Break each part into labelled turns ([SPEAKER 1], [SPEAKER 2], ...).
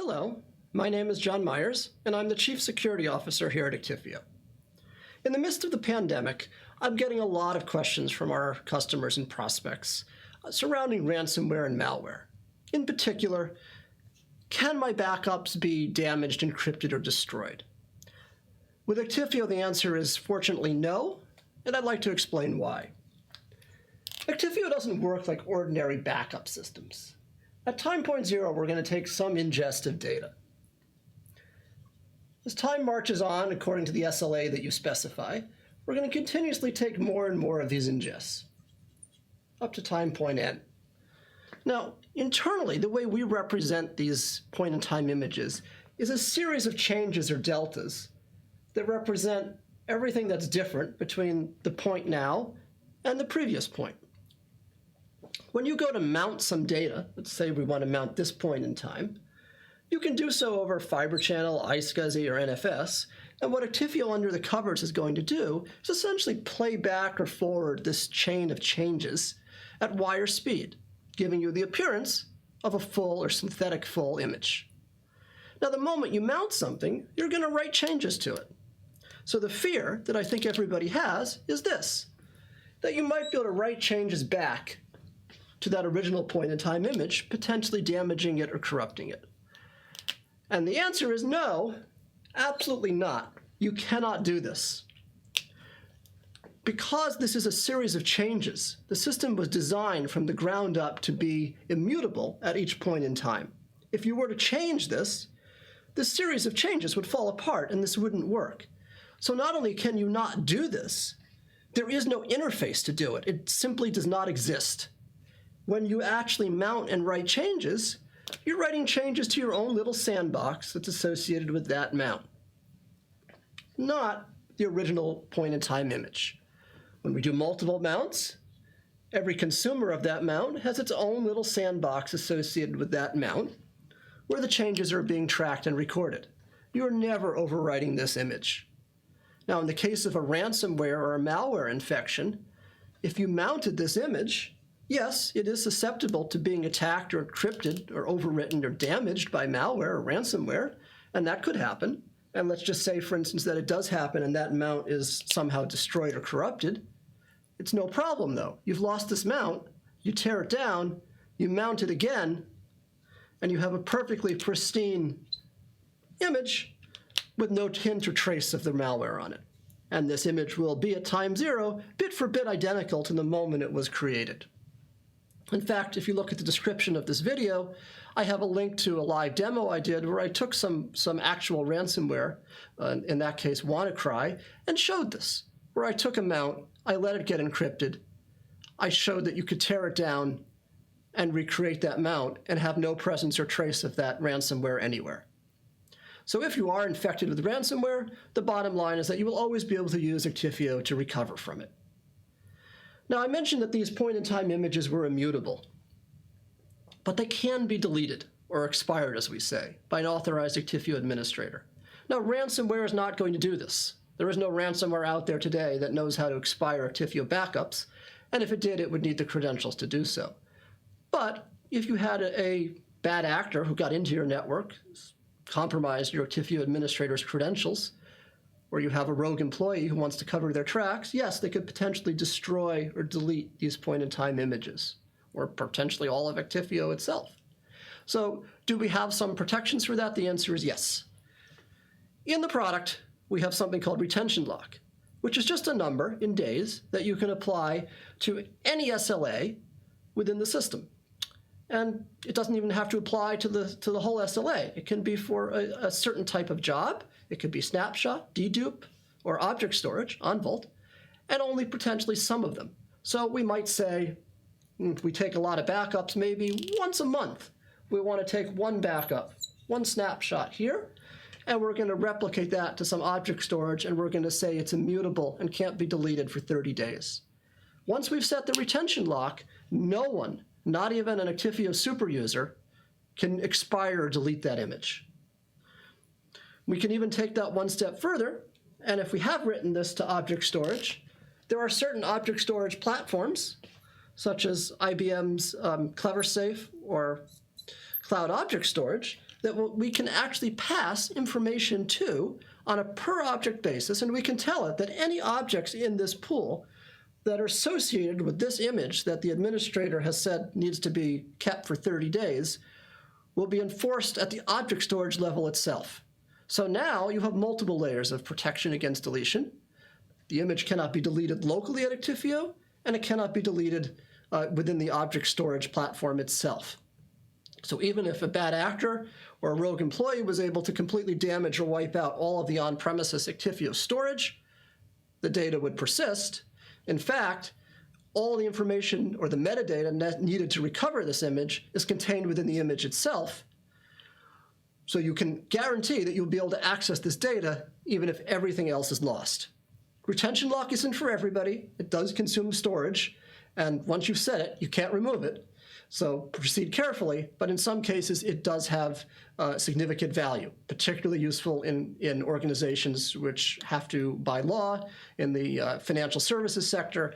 [SPEAKER 1] Hello, my name is John Myers, and I'm the Chief Security Officer here at Actifio. In the midst of the pandemic, I'm getting a lot of questions from our customers and prospects surrounding ransomware and malware. In particular, can my backups be damaged, encrypted, or destroyed? With Actifio, the answer is fortunately no, and I'd like to explain why. Actifio doesn't work like ordinary backup systems. At time point zero, we're going to take some ingest of data. As time marches on, according to the SLA that you specify, we're going to continuously take more and more of these ingests, up to time point n. Now, internally, the way we represent these point-in-time images is a series of changes or deltas that represent everything that's different between the point now and the previous point. When you go to mount some data, let's say we want to mount this point in time, you can do so over Fiber Channel, iSCSI, or NFS, and what Actifio under the covers is going to do is essentially play back or forward this chain of changes at wire speed, giving you the appearance of a full or synthetic full image. Now, the moment you mount something, you're going to write changes to it. So the fear that I think everybody has is this, that you might be able to write changes back to that original point-in-time image, potentially damaging it or corrupting it. And the answer is no, absolutely not. You cannot do this. Because this is a series of changes, the system was designed from the ground up to be immutable at each point in time. If you were to change this series of changes would fall apart and this wouldn't work. So not only can you not do this, there is no interface to do it. It simply does not exist. When you actually mount and write changes, you're writing changes to your own little sandbox that's associated with that mount, not the original point-in-time image. When we do multiple mounts, every consumer of that mount has its own little sandbox associated with that mount where the changes are being tracked and recorded. You're never overwriting this image. Now, in the case of a ransomware or a malware infection, if you mounted this image, yes, it is susceptible to being attacked or encrypted or overwritten or damaged by malware or ransomware, and that could happen. And let's just say, for instance, that it does happen and that mount is somehow destroyed or corrupted. It's no problem, though. You've lost this mount, you tear it down, you mount it again, and you have a perfectly pristine image with no hint or trace of the malware on it. And this image will be at time zero, bit for bit identical to the moment it was created. In fact, if you look at the description of this video, I have a link to a live demo I did where I took some actual ransomware, in that case WannaCry, and showed this, where I took a mount, I let it get encrypted, I showed that you could tear it down and recreate that mount and have no presence or trace of that ransomware anywhere. So if you are infected with ransomware, the bottom line is that you will always be able to use Actifio to recover from it. Now, I mentioned that these point-in-time images were immutable, but they can be deleted, or expired, as we say, by an authorized Actifio administrator. Now, ransomware is not going to do this. There is no ransomware out there today that knows how to expire Actifio backups, and if it did, it would need the credentials to do so. But if you had a bad actor who got into your network, compromised your Actifio administrator's credentials, or you have a rogue employee who wants to cover their tracks, yes, they could potentially destroy or delete these point-in-time images, or potentially all of Actifio itself. So do we have some protections for that? The answer is yes. In the product, we have something called retention lock, which is just a number in days that you can apply to any SLA within the system. And it doesn't even have to apply to the whole SLA. It can be for a certain type of job. It could be snapshot, dedupe, or object storage on Vault, and only potentially some of them. So we might say, if we take a lot of backups, maybe once a month, we want to take one backup, one snapshot here, and we're going to replicate that to some object storage, and we're going to say it's immutable and can't be deleted for 30 days. Once we've set the retention lock, no one, not even an Actifio super user, can expire or delete that image. We can even take that one step further, and if we have written this to object storage, there are certain object storage platforms, such as IBM's CleverSafe or Cloud Object Storage, that we can actually pass information to on a per-object basis, and we can tell it that any objects in this pool that are associated with this image that the administrator has said needs to be kept for 30 days will be enforced at the object storage level itself. So now you have multiple layers of protection against deletion. The image cannot be deleted locally at Actifio, and it cannot be deleted within the object storage platform itself. So even if a bad actor or a rogue employee was able to completely damage or wipe out all of the on-premises Actifio storage, the data would persist. In fact, all the information or the metadata needed to recover this image is contained within the image itself. So you can guarantee that you'll be able to access this data even if everything else is lost. Retention lock isn't for everybody. It does consume storage, and once you've set it, you can't remove it. So proceed carefully, but in some cases it does have significant value, particularly useful in organizations which have to, by law, in the financial services sector,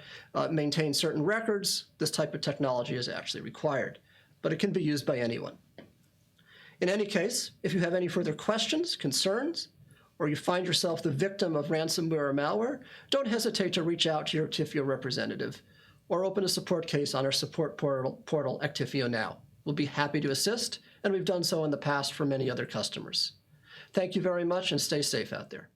[SPEAKER 1] maintain certain records. This type of technology is actually required, but it can be used by anyone. In any case, if you have any further questions, concerns, or you find yourself the victim of ransomware or malware, don't hesitate to reach out to your Actifio representative or open a support case on our support portal Actifio Now. We'll be happy to assist, and we've done so in the past for many other customers. Thank you very much, and stay safe out there.